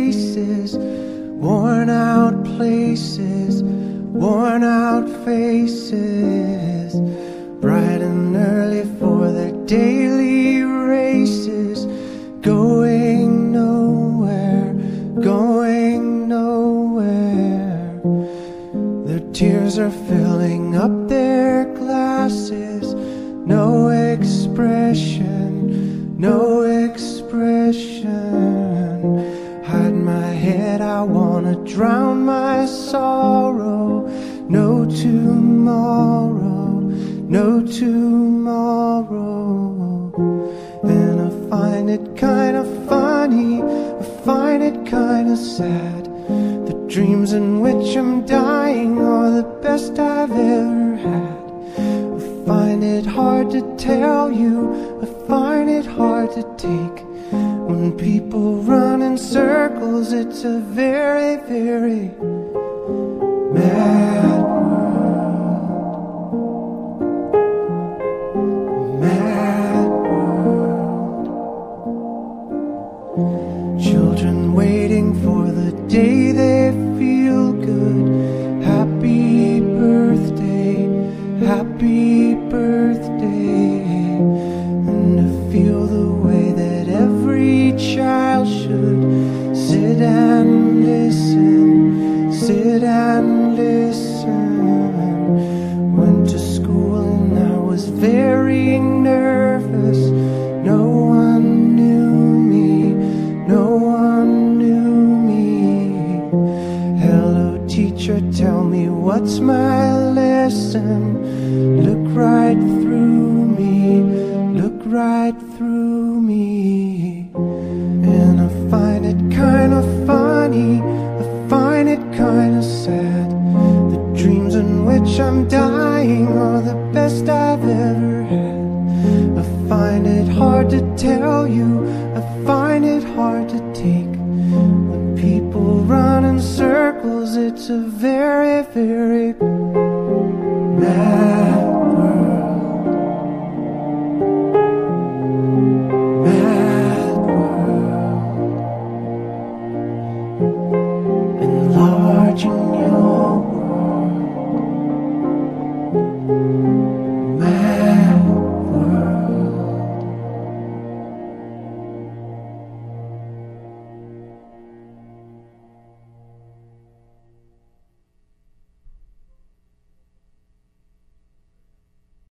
faces, worn out places, worn out faces, bright and early for their daily races, going nowhere, going nowhere. Their tears are filling up their glasses, no expression, no expression. Hide my head, I wanna drown my sorrow. No tomorrow, no tomorrow. And I find it kinda funny, I find it kinda sad. The dreams in which I'm dying are the best I've ever had. I find it hard to tell you, I find it hard to take. When people run in circles, it's a very, very mad world. Mad world. Children waiting for the day they feel good. Happy birthday, happy birthday. And to feel the way that every child should sit and listen, sit and listen. Went to school and I was very nervous. No one knew me, no one knew me. Hello teacher, tell me what's my lesson. Look right through me, look right through me. And I find it kinda funny, I find it kinda sad. The dreams in which I'm dying are the best I've ever had. I find it hard to tell you, I find it hard to take. When people run in circles, it's a very, very mad